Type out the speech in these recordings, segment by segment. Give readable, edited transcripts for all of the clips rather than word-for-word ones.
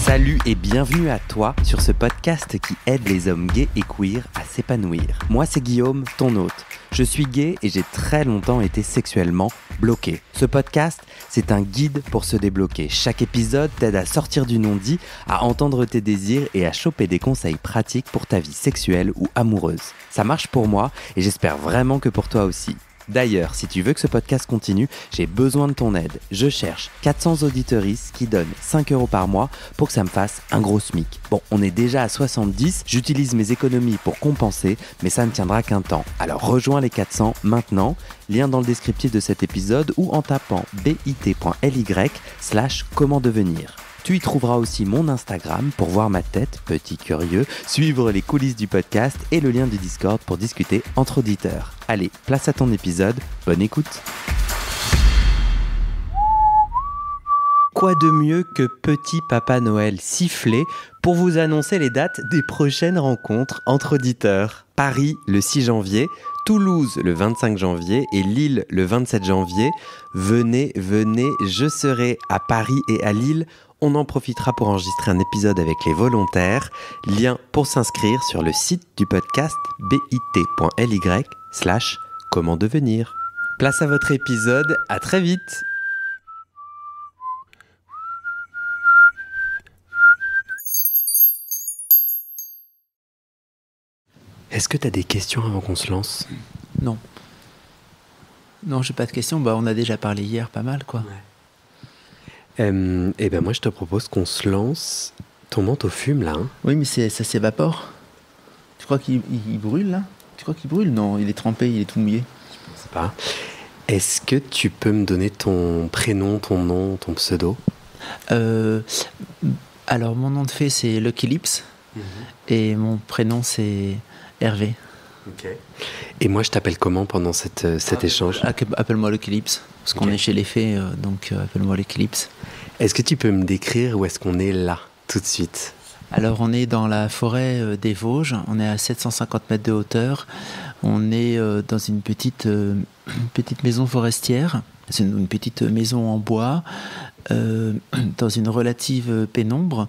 Salut et bienvenue à toi sur ce podcast qui aide les hommes gays et queer à s'épanouir. Moi c'est Guillaume, ton hôte. Je suis gay et j'ai très longtemps été sexuellement bloqué. Ce podcast, c'est un guide pour se débloquer. Chaque épisode t'aide à sortir du non-dit, à entendre tes désirs et à choper des conseils pratiques pour ta vie sexuelle ou amoureuse. Ça marche pour moi et j'espère vraiment que pour toi aussi. D'ailleurs, si tu veux que ce podcast continue, j'ai besoin de ton aide. Je cherche 400 auditeuristes qui donnent 5 € par mois pour que ça me fasse un gros SMIC. Bon, on est déjà à 70, j'utilise mes économies pour compenser, mais ça ne tiendra qu'un temps. Alors rejoins les 400 maintenant, lien dans le descriptif de cet épisode ou en tapant bit.ly/comment devenir. Tu y trouveras aussi mon Instagram pour voir ma tête, petit curieux, suivre les coulisses du podcast et le lien du Discord pour discuter entre auditeurs. Allez, place à ton épisode, bonne écoute. Quoi de mieux que Petit Papa Noël sifflé pour vous annoncer les dates des prochaines rencontres entre auditeurs. Paris le 6 janvier, Toulouse le 25 janvier et Lille le 27 janvier. Venez, je serai à Paris et à Lille. On en profitera pour enregistrer un épisode avec les volontaires. Lien pour s'inscrire sur le site du podcast bit.ly/comment devenir. Place à votre épisode, à très vite. Est-ce que tu as des questions avant qu'on se lance ? Non. Non, j'ai pas de questions. On a déjà parlé hier pas mal, quoi. Ouais. Moi, je te propose qu'on se lance. Ton manteau fume, là. Hein ? Oui, mais ça s'évapore. Tu crois qu'il brûle, là ? Tu crois qu'il brûle ? Non, il est trempé, il est tout mouillé. Je pense pas. Est-ce que tu peux me donner ton prénom, ton nom, ton pseudo ? Alors, mon nom de fée, c'est Lucky Lips. Et mon prénom, c'est Hervé. Ok. Et moi, je t'appelle comment pendant cet échange ? Appelle-moi Lucky Lips. Parce qu'on est chez les fées, donc appelle-moi Lucky Lips. Est-ce que tu peux me décrire où est-ce qu'on est là, tout de suite ? Alors, on est dans la forêt des Vosges. On est à 750 mètres de hauteur. On est dans une petite maison forestière. C'est une petite maison en bois, dans une relative pénombre.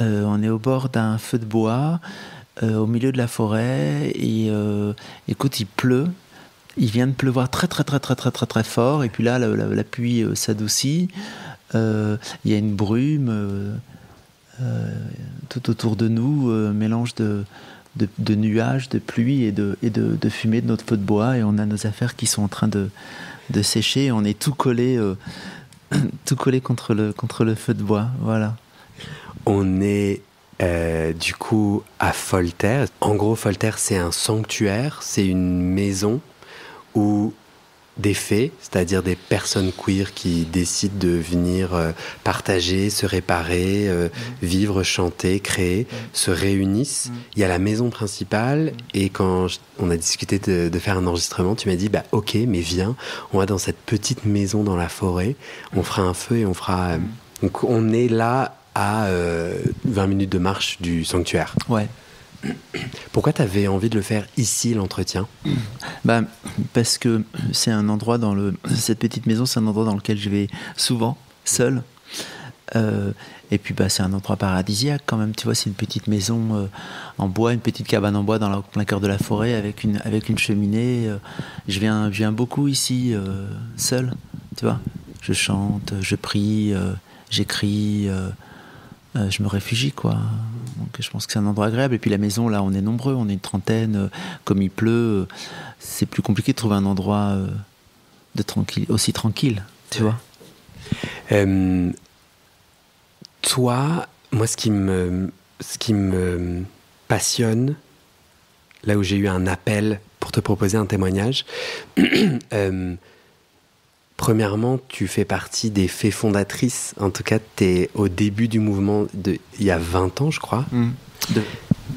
On est au bord d'un feu de bois, au milieu de la forêt. Et écoute, il pleut. Il vient de pleuvoir très fort, et puis là la pluie s'adoucit. Il y a une brume tout autour de nous, mélange de nuages, de pluie et de fumée de notre feu de bois, et on a nos affaires qui sont en train de sécher. On est tout collé contre le feu de bois. Voilà. On est du coup à Folter. En gros, Folter, c'est un sanctuaire, c'est une maison où des fées, c'est-à-dire des personnes queer qui décident de venir partager, se réparer, vivre, chanter, créer, se réunissent. Il y a la maison principale, et quand on a discuté de faire un enregistrement, tu m'as dit ok, mais viens, on va dans cette petite maison dans la forêt, on fera un feu et on fera... Donc on est là à 20 minutes de marche du sanctuaire. Ouais. Pourquoi tu avais envie de le faire ici, l'entretien ? Parce que c'est un endroit cette petite maison, c'est un endroit dans lequel je vais souvent, seul. Et puis c'est un endroit paradisiaque quand même. Tu vois, c'est une petite maison en bois, une petite cabane en bois dans le plein cœur de la forêt, avec une cheminée. Je viens beaucoup ici, seul. Tu vois, je chante, je prie, j'écris. Je me réfugie, quoi. Donc je pense que c'est un endroit agréable. Et puis la maison, là, on est nombreux, on est une trentaine. Comme il pleut, c'est plus compliqué de trouver un endroit aussi tranquille, tu vois. Toi, moi, ce qui me passionne, là où j'ai eu un appel pour te proposer un témoignage, premièrement, tu fais partie des fées fondatrices. En tout cas, tu es au début du mouvement il y a 20 ans, je crois.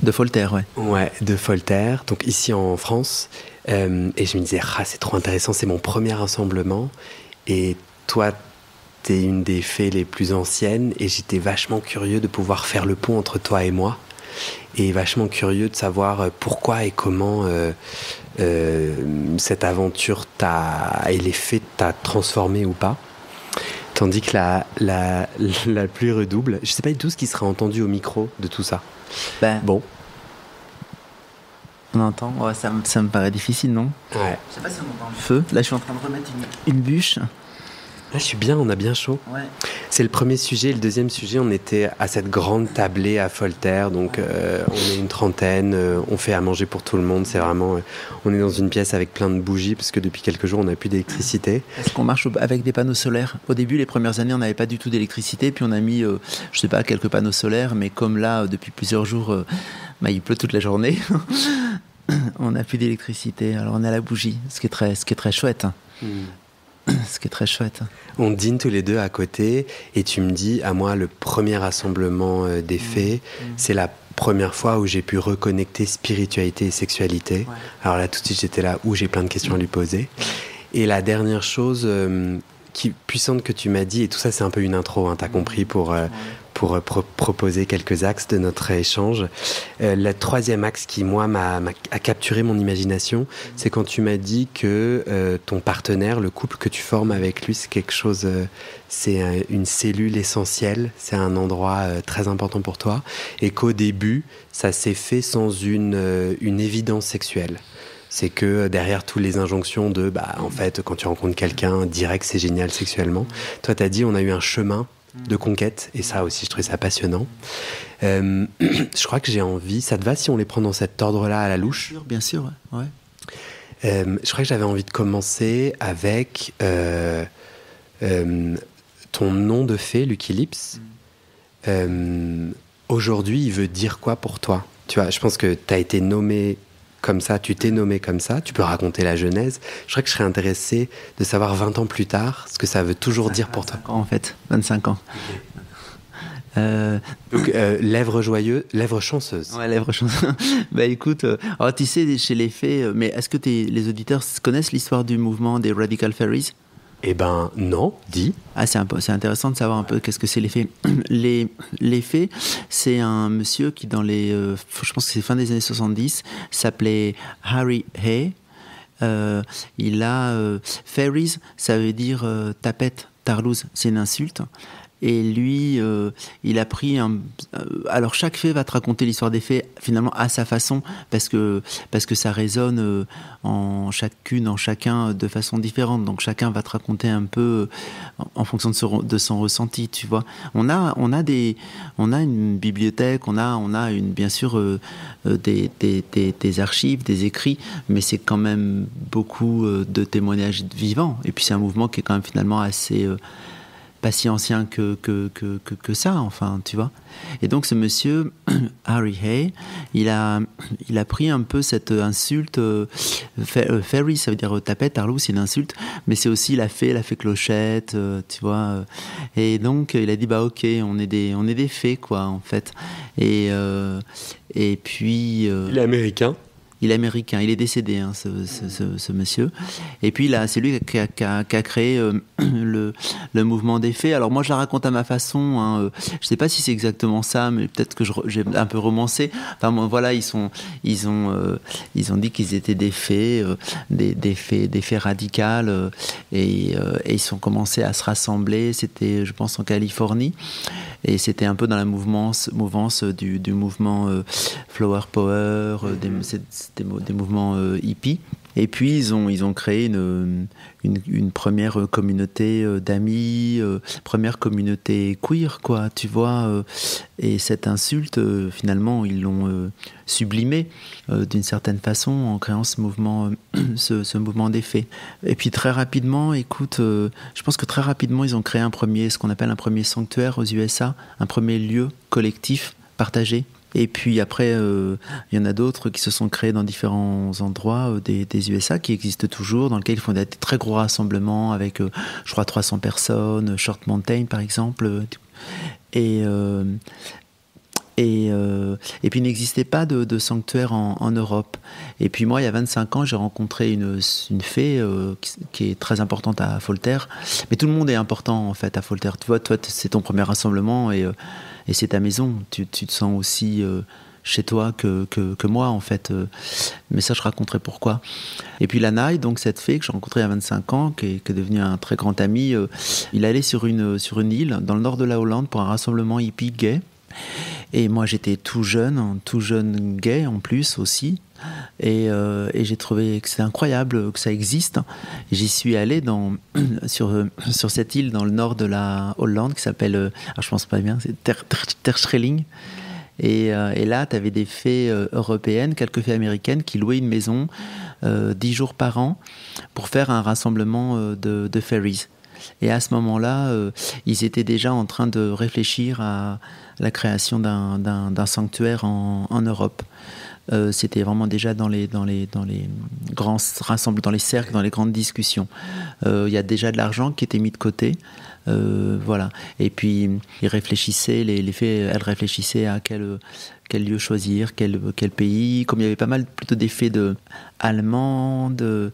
De Folter, ouais. Ouais, de Folter, donc ici en France. Et je me disais, c'est trop intéressant, c'est mon premier rassemblement. Et toi, tu es une des fées les plus anciennes. Et j'étais vachement curieux de pouvoir faire le pont entre toi et moi. Et vachement curieux de savoir pourquoi et comment cette aventure et les faits t'a transformé ou pas. Tandis que la pluie redouble. Je sais pas du tout ce qui sera entendu au micro de tout ça. Bon. On entend, ouais, ça me paraît difficile, non? Ouais. Je sais pas si on entend le feu. Là, je suis en train de remettre une bûche. Là, je suis bien, on a bien chaud. Ouais. C'est le premier sujet. Le deuxième sujet, on était à cette grande tablée à Folter. Donc, on est une trentaine. On fait à manger pour tout le monde. C'est vraiment... on est dans une pièce avec plein de bougies parce que depuis quelques jours, on n'a plus d'électricité. Est-ce qu'on marche avec des panneaux solaires? Au début, les premières années, on n'avait pas du tout d'électricité. Puis on a mis, je sais pas, quelques panneaux solaires. Mais comme là, depuis plusieurs jours, il pleut toute la journée. On n'a plus d'électricité. Alors, on est à la bougie, ce qui est très chouette. Ce qui est très chouette. On dîne tous les deux à côté et tu me dis, à moi, le premier rassemblement des fées, c'est la première fois où j'ai pu reconnecter spiritualité et sexualité. Ouais. Alors là, tout de suite, j'étais là où j'ai plein de questions à lui poser. Et la dernière chose puissante que tu m'as dit, et tout ça, c'est un peu une intro, hein, t'as compris, pour proposer quelques axes de notre échange. Le troisième axe qui, moi, a capturé mon imagination, c'est quand tu m'as dit que ton partenaire, le couple que tu formes avec lui, c'est quelque chose, c'est une cellule essentielle, c'est un endroit très important pour toi, et qu'au début, ça s'est fait sans une évidence sexuelle. C'est que derrière toutes les injonctions de, en fait, quand tu rencontres quelqu'un, direct, c'est génial sexuellement. Toi, t'as dit, on a eu un chemin de conquête, et ça aussi, je trouvais ça passionnant. Je crois que j'ai envie, ça te va si on les prend dans cet ordre-là à la louche? Bien sûr, ouais. Je crois que j'avais envie de commencer avec ton nom de fée, Lucky Lips. Aujourd'hui, il veut dire quoi pour toi? Tu vois, je pense que tu as été nommé comme ça, tu t'es nommé comme ça, tu peux raconter la genèse. Je crois que je serais intéressé de savoir 20 ans plus tard ce que ça veut toujours dire pour toi. 25 ans en fait, 25 ans. Donc, lèvres joyeuses, lèvres chanceuses. Ouais, lèvres chanceuses. Écoute, alors, tu sais, chez les fées, mais est-ce que les auditeurs connaissent l'histoire du mouvement des Radical Fairies? Eh ben non, dis. C'est intéressant de savoir un peu qu'est-ce que c'est les fées. Les fées, c'est un monsieur qui dans je pense que c'est fin des années 70, s'appelait Harry Hay. Fairies, ça veut dire tapette, tarlouse, c'est une insulte. Et lui, il a pris alors chaque fée va te raconter l'histoire des fées finalement à sa façon, parce que ça résonne en chacun de façon différente. Donc chacun va te raconter un peu en fonction de son ressenti, tu vois. On a une bibliothèque, on a bien sûr des archives, des écrits, mais c'est quand même beaucoup de témoignages vivants. Et puis c'est un mouvement qui est quand même finalement assez pas si ancien que ça, enfin, tu vois. Et donc ce monsieur, Harry Hay, il a pris un peu cette insulte, fairy, ça veut dire tapette, tarlou, c'est une insulte, mais c'est aussi la fée clochette, tu vois. Et donc il a dit, ok, on est des fées, quoi, en fait. Et puis... il est américain. Il est américain, il est décédé, hein, ce monsieur. Et puis là, c'est lui qui a créé le mouvement des fées. Alors moi, je la raconte à ma façon. Hein. Je ne sais pas si c'est exactement ça, mais peut-être que j'ai un peu romancé. Enfin bon, voilà, ils ont dit qu'ils étaient des fées, des fées radicales, et ils sont commencés à se rassembler. C'était, je pense, en Californie. Et c'était un peu dans la mouvance du mouvement Flower Power, des mouvements hippies. Et puis ils ont créé une première communauté d'amis, première communauté queer, quoi, tu vois. Et cette insulte, finalement, ils l'ont sublimée d'une certaine façon en créant ce mouvement des fées. Et puis très rapidement, écoute, je pense que très rapidement, ils ont créé ce qu'on appelle un premier sanctuaire aux USA, un premier lieu collectif partagé. Et puis après, il y en a d'autres qui se sont créés dans différents endroits des USA qui existent toujours, dans lesquels ils font des très gros rassemblements avec, je crois, 300 personnes, Short Mountain par exemple. Et puis il n'existait pas de sanctuaire en Europe. Et puis moi, il y a 25 ans, j'ai rencontré une fée qui est très importante à Folter. Mais tout le monde est important en fait à Folter. Tu vois, toi, c'est ton premier rassemblement et c'est ta maison. Tu te sens aussi chez toi que moi, en fait. Mais ça, je raconterai pourquoi. Et puis Lanai, donc cette fée que j'ai rencontrée à 25 ans, qui est devenue un très grand ami, il allait sur une île dans le nord de la Hollande pour un rassemblement hippie gay. Et moi, j'étais tout jeune gay en plus aussi. Et j'ai trouvé que c'est incroyable que ça existe. Et j'y suis allé sur cette île dans le nord de la Hollande qui s'appelle, alors je pense pas bien, c'est Terschelling. Et là, tu avais des fées européennes, quelques fées américaines qui louaient une maison 10 jours par an pour faire un rassemblement de fairies. Et à ce moment-là, ils étaient déjà en train de réfléchir à la création d'un sanctuaire en Europe. C'était vraiment déjà dans les grands rassemblements, dans les cercles, dans les grandes discussions. Il y a déjà de l'argent qui était mis de côté. Voilà. Et puis, ils réfléchissaient, les fées, elles réfléchissaient à quel lieu choisir, quel pays. Comme il y avait pas mal plutôt des fées allemandes,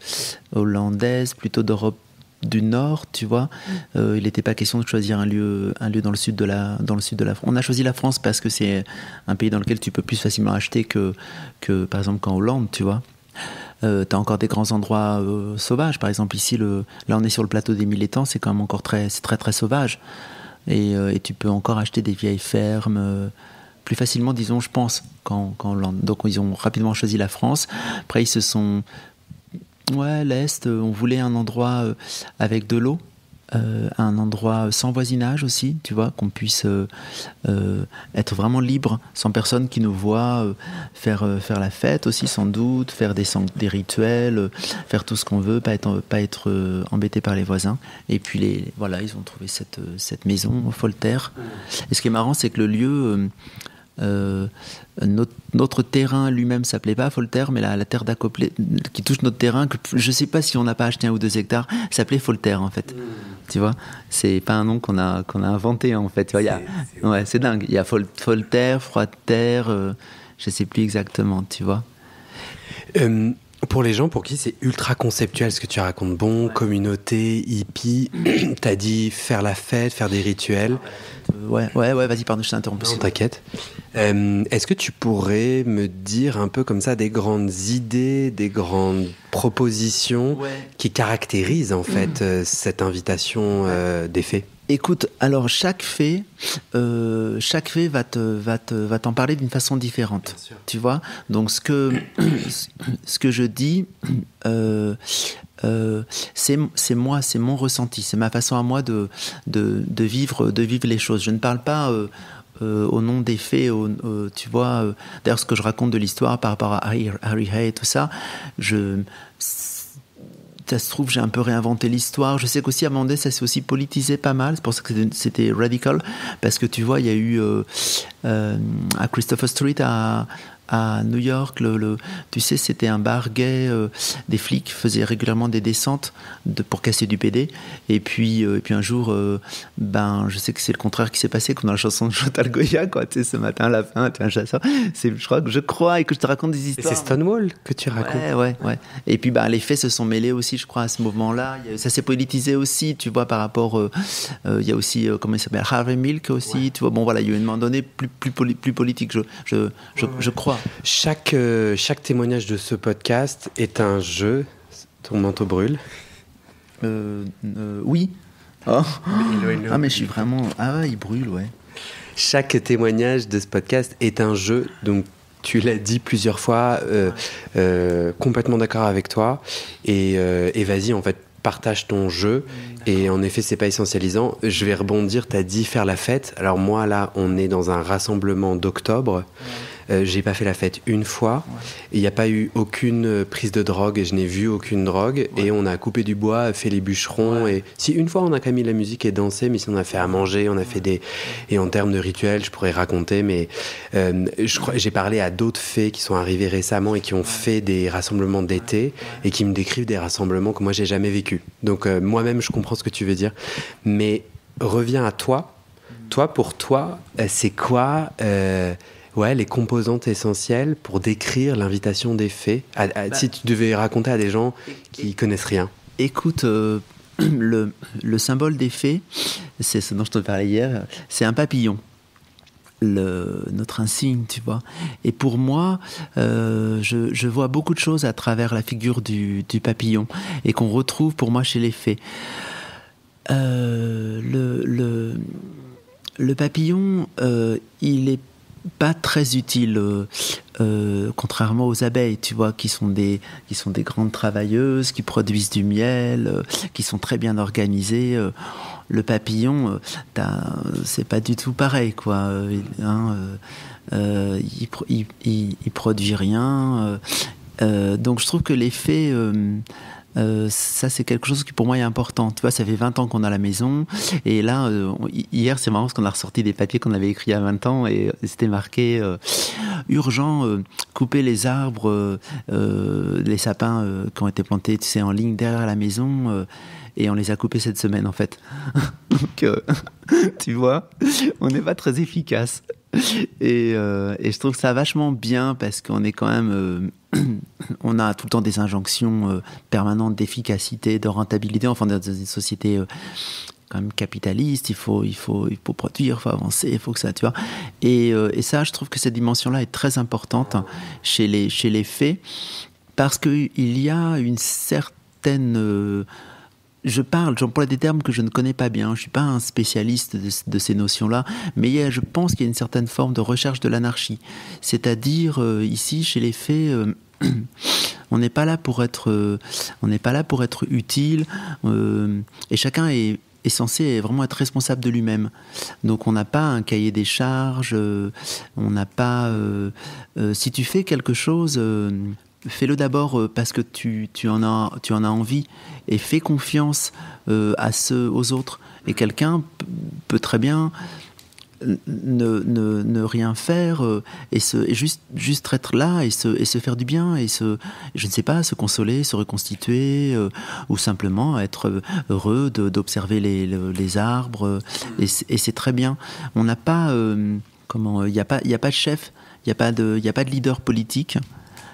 hollandaises, plutôt d'Europe du Nord, tu vois. Il n'était pas question de choisir un lieu dans le sud de la France. On a choisi la France parce que c'est un pays dans lequel tu peux plus facilement acheter que par exemple qu'en Hollande, tu vois. T'as encore des grands endroits sauvages. Par exemple, ici, là, on est sur le plateau des Mille Étangs, c'est quand même encore très sauvage. Et tu peux encore acheter des vieilles fermes plus facilement, disons, je pense, qu'en Hollande. Donc, ils ont rapidement choisi la France. Après, ils se sont... Ouais, l'Est, on voulait un endroit avec de l'eau, un endroit sans voisinage aussi, tu vois, qu'on puisse être vraiment libre, sans personne qui nous voit, faire la fête aussi sans doute, faire des rituels, faire tout ce qu'on veut, pas être embêté par les voisins. Et puis voilà, ils ont trouvé cette maison au Folter. Et ce qui est marrant, c'est que le lieu... notre terrain lui-même s'appelait pas Folter, mais la terre d'à côté qui touche notre terrain, que je sais pas si on n'a pas acheté 1 ou 2 hectares, s'appelait Folter en fait. Tu vois, c'est pas un nom qu'on a inventé en fait. Tu vois, ouais, c'est dingue. Il y a Folter, Froide Terre, je sais plus exactement, tu vois. Pour les gens pour qui c'est ultra conceptuel ce que tu racontes, communauté, hippie, t'as dit faire la fête, faire des rituels. Ouais, vas-y, pardon, je t'ai interrompu. Non, t'inquiète. Est-ce que tu pourrais me dire un peu comme ça des grandes idées, des grandes propositions qui caractérisent en fait cette invitation des fées? Écoute, alors chaque fée va t'en parler d'une façon différente, tu vois. Donc ce que je dis, c'est moi, c'est mon ressenti, c'est ma façon à moi de vivre les choses. Je ne parle pas au nom des fées, tu vois. D'ailleurs, ce que je raconte de l'histoire par rapport à Harry Hay et tout ça, ça se trouve, j'ai un peu réinventé l'histoire. Je sais qu'aussi, à un moment donné, ça s'est aussi politisé pas mal. C'est pour ça que c'était radical. Parce que tu vois, il y a eu à Christopher Street, à New York, tu sais, c'était un bar gay. Des flics faisaient régulièrement des descentes pour casser du PD. Et puis un jour, je sais que c'est le contraire qui s'est passé, comme dans la chanson de Chantal Goya, quoi. Tu sais, ce matin, à la fin, tu vois, ça. Je crois, et que je te raconte des histoires. Et c'est Stonewall que tu racontes. Ouais. Et puis, les faits se sont mêlés aussi, je crois, à ce mouvement-là. Ça s'est politisé aussi, tu vois, par rapport. Il y a aussi, comment il s'appelle, Harvey Milk aussi. Tu vois, bon, voilà, il y a eu un moment donné plus politique, je crois. Chaque témoignage de ce podcast est un jeu. Ton manteau brûle. Oui. Oh. Ah, mais je suis vraiment... Ah ouais, il brûle, ouais. Chaque témoignage de ce podcast est un jeu. Donc, tu l'as dit plusieurs fois, complètement d'accord avec toi. Et vas-y, en fait, partage ton jeu. Et en effet, c'est pas essentialisant. Je vais rebondir, t'as dit faire la fête. Alors moi, là, on est dans un rassemblement d'octobre. J'ai pas fait la fête une fois. Il n'y a pas eu aucune prise de drogue et je n'ai vu aucune drogue. Et on a coupé du bois, fait les bûcherons. Et si une fois on a quand même mis la musique et dansé, mais si on a fait à manger, on a fait des... Et en termes de rituels, je pourrais raconter, mais j'ai parlé à d'autres fées qui sont arrivées récemment et qui ont fait des rassemblements d'été et qui me décrivent des rassemblements que moi j'ai jamais vécu. Donc moi-même je comprends ce que tu veux dire. Mais reviens à toi. Toi, pour toi, c'est quoi les composantes essentielles pour décrire l'invitation des fées, si tu devais raconter à des gens qui connaissent rien. Écoute, le symbole des fées, c'est ce dont je te parlais hier, c'est un papillon. notre insigne, tu vois. Et pour moi, je vois beaucoup de choses à travers la figure du papillon et qu'on retrouve pour moi chez les fées. Le papillon, il est pas très utile, contrairement aux abeilles, tu vois, qui sont des grandes travailleuses, qui produisent du miel, qui sont très bien organisées. Le papillon, c'est pas du tout pareil, quoi. Il produit rien. Donc je trouve que les fées, ça c'est quelque chose qui pour moi est important. Tu vois, ça fait 20 ans qu'on a la maison et là hier c'est marrant parce qu'on a ressorti des papiers qu'on avait écrits il y a 20 ans et c'était marqué urgent, couper les arbres, les sapins qui ont été plantés, tu sais, en ligne derrière la maison, et on les a coupés cette semaine en fait. Donc tu vois, on n'est pas très efficace. Et je trouve ça vachement bien parce qu'on est quand même on a tout le temps des injonctions permanentes d'efficacité, de rentabilité, enfin dans une société quand même capitaliste, il faut produire, il faut avancer, il faut que ça, tu vois. Et ça, je trouve que cette dimension-là est très importante chez les fées parce qu'il y a une certaine... j'emploie des termes que je ne connais pas bien, je ne suis pas un spécialiste de ces notions-là, mais je pense qu'il y a une certaine forme de recherche de l'anarchie. C'est-à-dire, ici, chez les fées, on n'est pas là pour être utile, et chacun est censé vraiment être responsable de lui-même. Donc on n'a pas un cahier des charges, on n'a pas... si tu fais quelque chose... fais-le d'abord parce que tu en as envie et fais confiance aux autres. Et quelqu'un peut très bien ne rien faire et juste être là et se faire du bien et je ne sais pas, se consoler, se reconstituer ou simplement être heureux d'observer les arbres et c'est très bien. On n'a pas il n'y a pas de chef, il n'y a pas de leader politique.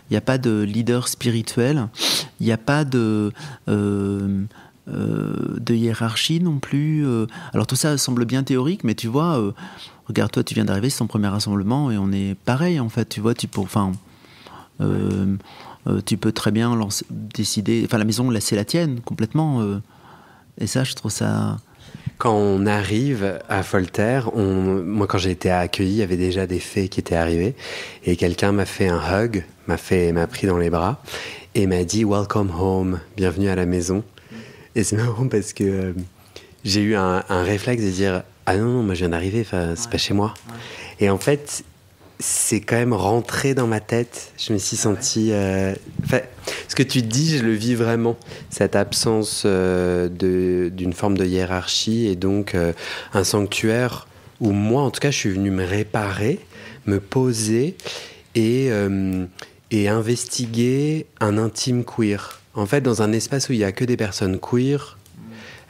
Il n'y a pas de leader spirituel, il n'y a pas de hiérarchie non plus. Alors tout ça semble bien théorique, mais tu vois, regarde, toi tu viens d'arriver, c'est ton premier rassemblement et on est pareil en fait. Tu vois, tu peux très bien décider. Enfin, la maison, c'est la tienne complètement. Et ça, je trouve ça. Quand on arrive à Folter, moi quand j'ai été accueilli, il y avait déjà des fées qui étaient arrivées et quelqu'un m'a fait un hug, m'a pris dans les bras et m'a dit welcome home, bienvenue à la maison. Et c'est marrant parce que j'ai eu un réflexe de dire ah non, moi je viens d'arriver, c'est pas chez moi. Ouais. Et en fait, c'est quand même rentré dans ma tête. Je me suis senti... ce que tu dis, je le vis vraiment. Cette absence d'une forme de hiérarchie et donc un sanctuaire où moi, en tout cas, je suis venu me réparer, me poser et investiguer un intime queer. En fait, dans un espace où il n'y a que des personnes queer,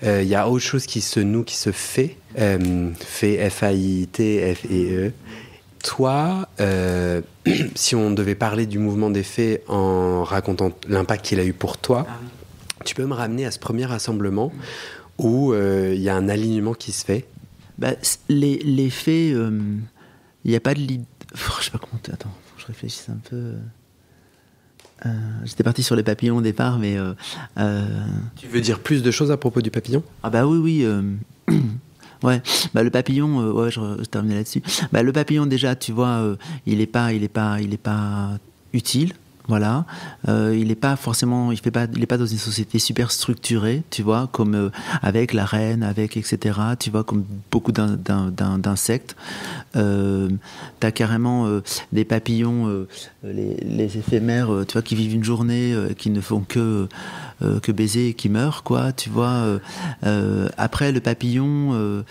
il y a autre chose qui se fait. Fait F-A-I-T, F-E-E. Toi, si on devait parler du mouvement des fées en racontant l'impact qu'il a eu pour toi, tu peux me ramener à ce premier rassemblement où il y a un alignement qui se fait. Les fées, il n'y a pas de lead... je sais pas comment... Attends, faut que je réfléchisse un peu... j'étais parti sur les papillons au départ, mais... Tu veux dire plus de choses à propos du papillon ? Ah bah oui. Ouais, le papillon, je terminais là-dessus. Le papillon déjà, tu vois, il est pas utile, voilà. Il est pas forcément, il est pas dans une société super structurée, tu vois, comme avec la reine, avec etc. Tu vois, comme beaucoup d'insectes. T'as carrément des papillons, les éphémères, tu vois, qui vivent une journée, qui ne font que baiser et qui meurent, quoi, tu vois. Après le papillon,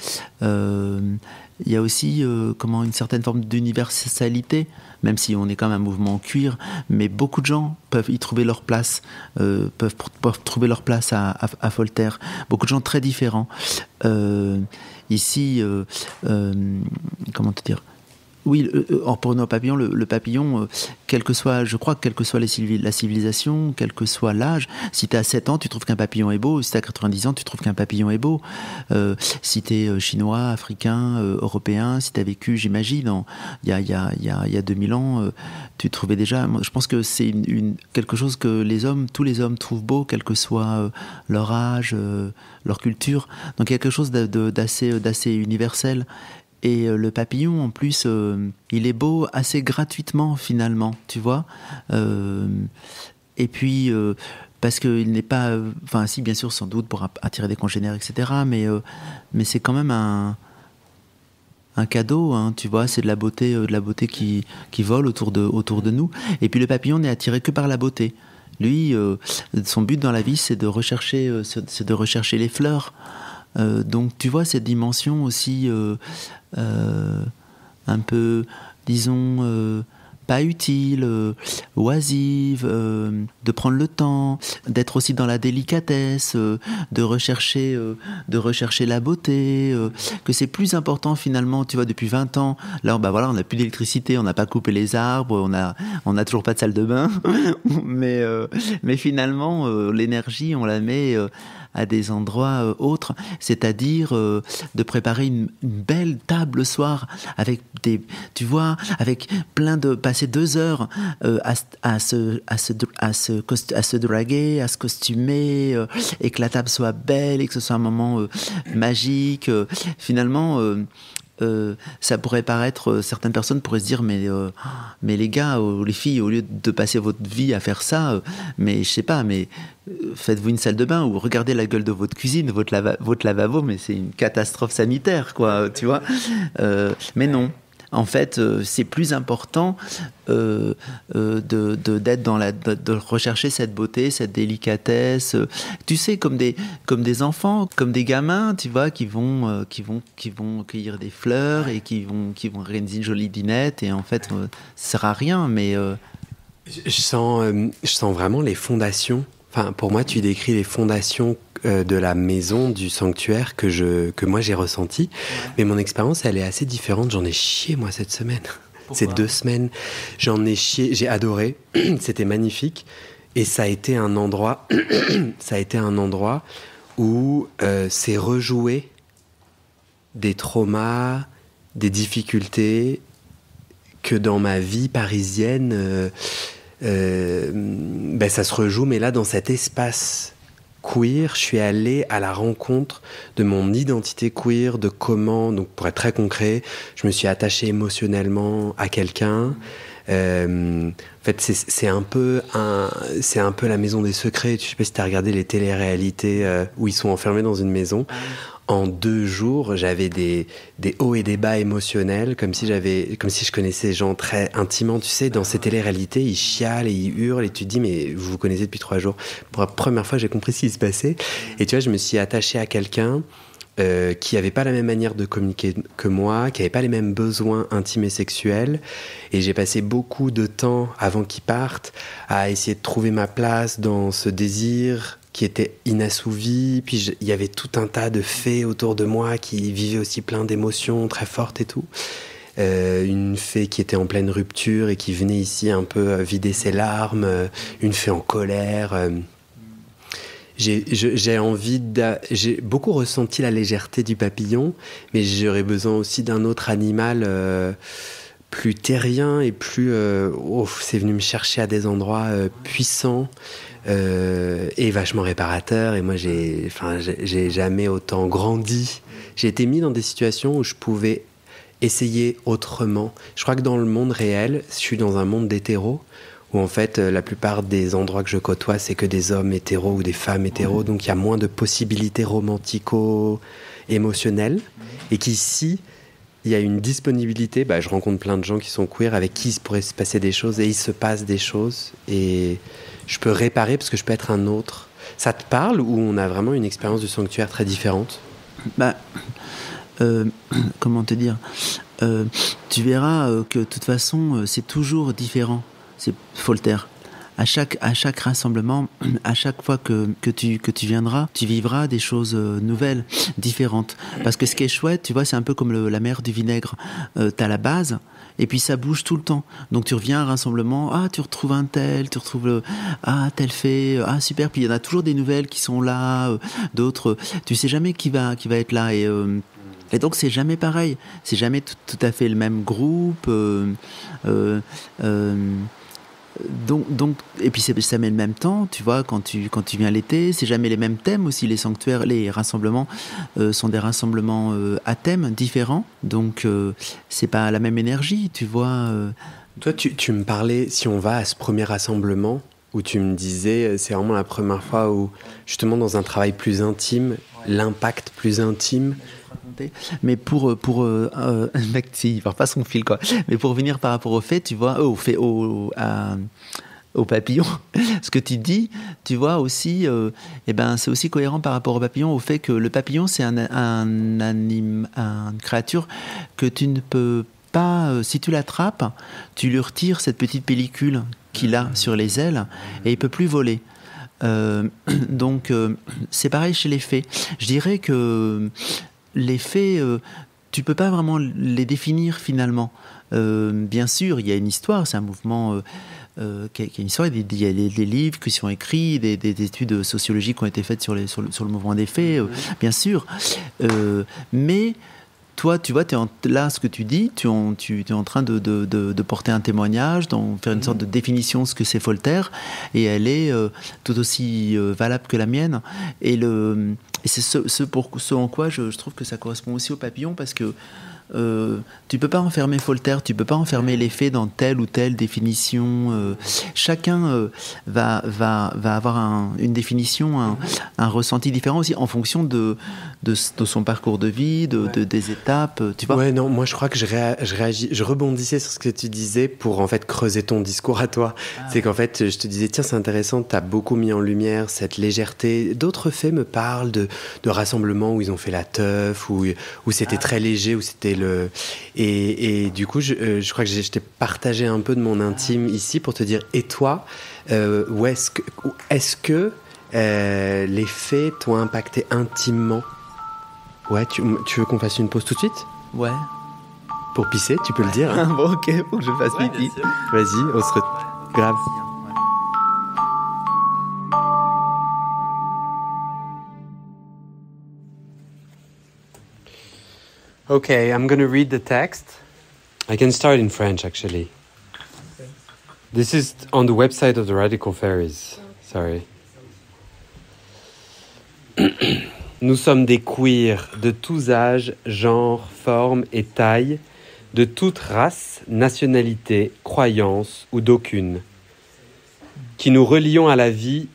il y a aussi une certaine forme d'universalité, même si on est quand même un mouvement cuir, mais beaucoup de gens peuvent y trouver leur place, peuvent trouver leur place à Folter. Beaucoup de gens très différents. Ici, comment te dire, Oui, pour nos papillons, le papillon, quelle que soit la civilisation, quel que soit l'âge, si tu as 7 ans, tu trouves qu'un papillon est beau, si tu as 90 ans, tu trouves qu'un papillon est beau. Si tu es chinois, africain, européen, si tu as vécu, j'imagine, il y a 2000 ans, tu trouvais déjà... Je pense que c'est quelque chose que tous les hommes trouvent beau, quel que soit leur âge, leur culture. Donc quelque chose d'assez universel. Et le papillon, en plus, il est beau assez gratuitement, finalement, tu vois. Et puis, parce qu'il n'est pas... Enfin, si, bien sûr, sans doute, pour attirer des congénères, etc. Mais c'est quand même un cadeau, hein, tu vois. C'est de la beauté qui vole autour de nous. Et puis, le papillon n'est attiré que par la beauté. Lui, son but dans la vie, c'est de rechercher les fleurs. Donc tu vois cette dimension aussi un peu, disons, pas utile, oisive, de prendre le temps, d'être aussi dans la délicatesse, de rechercher la beauté, que c'est plus important finalement, tu vois, depuis 20 ans, là voilà, on n'a plus d'électricité, on n'a pas coupé les arbres, on a toujours pas de salle de bain, mais finalement, l'énergie, on la met... à des endroits autres, c'est-à-dire de préparer une belle table le soir avec avec passer 2 heures à se draguer, à se costumer, et que la table soit belle et que ce soit un moment magique. Finalement, ça pourrait paraître, certaines personnes pourraient se dire mais les gars ou les filles, au lieu de passer votre vie à faire ça, mais je sais pas, mais faites-vous une salle de bain ou regardez la gueule de votre cuisine, votre lavabo, mais c'est une catastrophe sanitaire, quoi, tu vois. Mais non. En fait, c'est plus important d'être de rechercher cette beauté, cette délicatesse. Tu sais, comme des enfants, comme des gamins, tu vois, qui vont cueillir des fleurs et qui vont organiser une jolie dînette. Et en fait, ça sert à rien. Mais je sens vraiment les fondations. Enfin, pour moi, tu décris les fondations de la maison, du sanctuaire que moi j'ai ressenti. Ouais. Mais mon expérience, elle est assez différente. J'en ai chié, moi, cette semaine. Pourquoi ? Ces 2 semaines. J'en ai chié, j'ai adoré. C'était magnifique. Et ça a été un endroit, où c'est rejoué des traumas, des difficultés que dans ma vie parisienne... ça se rejoue, mais là, dans cet espace queer, je suis allé à la rencontre de mon identité queer, de comment, donc pour être très concret, je me suis attaché émotionnellement à quelqu'un. En fait, c'est un peu la maison des secrets. Je sais pas si tu as regardé les téléréalités où ils sont enfermés dans une maison. En 2 jours, j'avais des hauts et des bas émotionnels, comme si je connaissais des gens très intimement. Tu sais, dans ces téléréalités, ils chialent et ils hurlent et tu te dis, mais vous vous connaissez depuis 3 jours. Pour la première fois, j'ai compris ce qui se passait. Et tu vois, je me suis attaché à quelqu'un qui n'avait pas la même manière de communiquer que moi, qui n'avait pas les mêmes besoins intimes et sexuels. Et j'ai passé beaucoup de temps avant qu'il parte à essayer de trouver ma place dans ce désir qui était inassouvi, puis il y avait tout un tas de fées autour de moi qui vivaient aussi plein d'émotions très fortes et tout. Une fée qui était en pleine rupture et qui venait ici un peu vider ses larmes, une fée en colère. J'ai beaucoup ressenti la légèreté du papillon, mais j'aurais besoin aussi d'un autre animal plus terrien et plus... c'est venu me chercher à des endroits puissants, et vachement réparateur. Et moi, j'ai jamais autant grandi. J'ai été mis dans des situations où je pouvais essayer autrement. Je crois que dans le monde réel, je suis dans un monde d'hétéros, où en fait, la plupart des endroits que je côtoie, c'est que des hommes hétéros ou des femmes hétéros. Donc il y a moins de possibilités romantico-émotionnelles. Et qu'ici, il y a une disponibilité. Je rencontre plein de gens qui sont queer, avec qui il pourrait se passer des choses, et il se passe des choses. Et je peux réparer parce que je peux être un autre. Ça te parle, ou on a vraiment une expérience du sanctuaire très différente ? Comment te dire, tu verras que de toute façon, c'est toujours différent. C'est Voltaire. à chaque rassemblement, à chaque fois que tu viendras, tu vivras des choses nouvelles, différentes. Parce que ce qui est chouette, tu vois, c'est un peu comme la mer du vinaigre. T'as la base, et puis ça bouge tout le temps. Donc tu reviens à un rassemblement, tu retrouves un tel, tu retrouves tel fait, super. Puis il y en a toujours des nouvelles qui sont là, d'autres. Tu sais jamais qui va être là. Et donc c'est jamais pareil. C'est jamais tout à fait le même groupe. Donc, et puis ça met le même temps, tu vois, quand tu viens l'été, c'est jamais les mêmes thèmes aussi, les sanctuaires, les rassemblements sont des rassemblements à thèmes différents, donc c'est pas la même énergie, tu vois. Toi, tu me parlais, si on va à ce premier rassemblement, où tu me disais, c'est vraiment la première fois où, justement, dans un travail plus intime, l'impact plus intime. Mais pour mec, il part pas son fil, quoi. Mais pour venir par rapport au fait, tu vois, au papillon, ce que tu dis, tu vois aussi, c'est aussi cohérent par rapport au papillon, au fait que le papillon, c'est une créature que tu ne peux pas, si tu l'attrapes, tu lui retires cette petite pellicule qu'il a sur les ailes et il peut plus voler. Donc c'est pareil chez les fées. Je dirais que les fées, tu peux pas vraiment les définir finalement. Bien sûr, il y a une histoire, c'est un mouvement qui a une histoire. Il y a des livres qui sont écrits, des études sociologiques qui ont été faites sur le mouvement des fées, bien sûr. Mais toi, tu vois, là, ce que tu dis, tu es en train de porter un témoignage, d'en faire une sorte de définition de ce que c'est Voltaire, et elle est tout aussi valable que la mienne. Et c'est ce en quoi je trouve que ça correspond aussi au papillon, parce que tu peux pas enfermer Voltaire, tu peux pas enfermer les faits dans telle ou telle définition. Chacun va avoir une définition, un ressenti différent aussi en fonction de son parcours de vie, des étapes. Tu vois. Ouais, non, moi je crois que je rebondissais sur ce que tu disais pour en fait creuser ton discours à toi. C'est qu'en fait, je te disais, tiens, c'est intéressant, tu as beaucoup mis en lumière cette légèreté. D'autres faits me parlent de rassemblements où ils ont fait la teuf, où c'était très léger, où c'était et du coup je crois que je t'ai partagé un peu de mon intime ici pour te dire, et toi, est-ce que les faits t'ont impacté intimement? Ouais, tu veux qu'on fasse une pause tout de suite? Ouais. Pour pisser, tu peux le dire, hein. Bon, ok, faut que je fasse pipi. Vas-y, on se grave. Okay, I'm going to read the text. I can start in French, actually. Okay. This is on the website of the Radical Fairies. Sorry. Nous sommes des queers de tous âges, genres, formes et tailles, de toute race, nationalité, croyance ou d'aucune, qui nous relions à la vie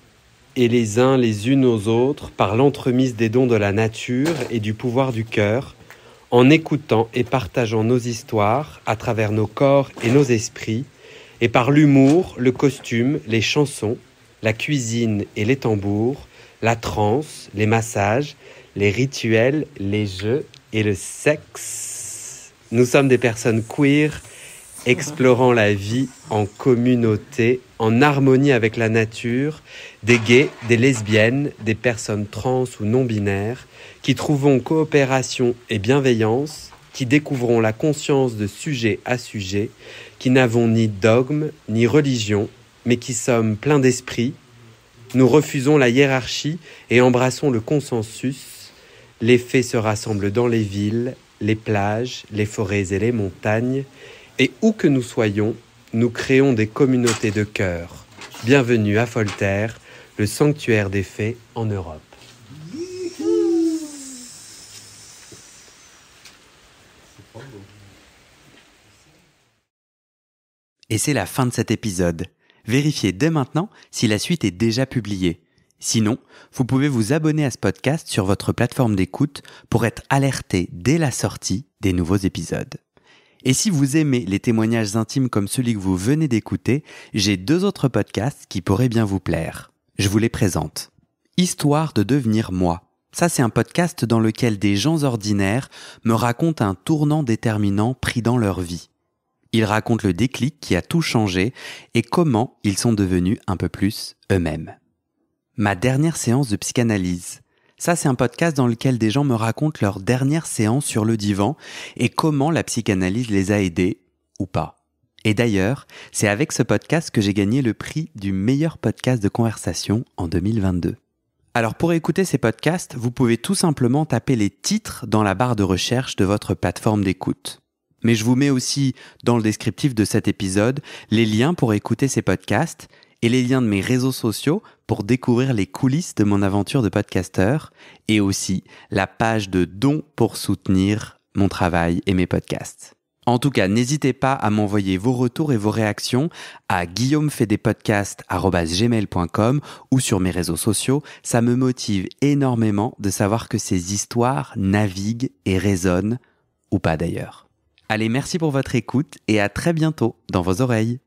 et les uns les unes aux autres par l'entremise des dons de la nature et du pouvoir du cœur, en écoutant et partageant nos histoires à travers nos corps et nos esprits, et par l'humour, le costume, les chansons, la cuisine et les tambours, la transe, les massages, les rituels, les jeux et le sexe. Nous sommes des personnes queer, explorant la vie en communauté, en harmonie avec la nature, des gays, des lesbiennes, des personnes trans ou non-binaires, qui trouvons coopération et bienveillance, qui découvrons la conscience de sujet à sujet, qui n'avons ni dogme ni religion, mais qui sommes pleins d'esprit. Nous refusons la hiérarchie et embrassons le consensus. Les faits se rassemblent dans les villes, les plages, les forêts et les montagnes, et où que nous soyons, nous créons des communautés de cœur. Bienvenue à Voltaire, le sanctuaire des faits en Europe. Et c'est la fin de cet épisode. Vérifiez dès maintenant si la suite est déjà publiée. Sinon, vous pouvez vous abonner à ce podcast sur votre plateforme d'écoute pour être alerté dès la sortie des nouveaux épisodes. Et si vous aimez les témoignages intimes comme celui que vous venez d'écouter, j'ai 2 autres podcasts qui pourraient bien vous plaire. Je vous les présente. Histoire de devenir moi. Ça, c'est un podcast dans lequel des gens ordinaires me racontent un tournant déterminant pris dans leur vie. Ils racontent le déclic qui a tout changé et comment ils sont devenus un peu plus eux-mêmes. Ma dernière séance de psychanalyse. Ça, c'est un podcast dans lequel des gens me racontent leur dernière séance sur le divan et comment la psychanalyse les a aidés ou pas. Et d'ailleurs, c'est avec ce podcast que j'ai gagné le prix du meilleur podcast de conversation en 2022. Alors pour écouter ces podcasts, vous pouvez tout simplement taper les titres dans la barre de recherche de votre plateforme d'écoute. Mais je vous mets aussi dans le descriptif de cet épisode les liens pour écouter ces podcasts et les liens de mes réseaux sociaux pour découvrir les coulisses de mon aventure de podcasteur et aussi la page de dons pour soutenir mon travail et mes podcasts. En tout cas, n'hésitez pas à m'envoyer vos retours et vos réactions à guillaumefedepodcast@gmail.com ou sur mes réseaux sociaux. Ça me motive énormément de savoir que ces histoires naviguent et résonnent, ou pas d'ailleurs. Allez, merci pour votre écoute et à très bientôt dans vos oreilles.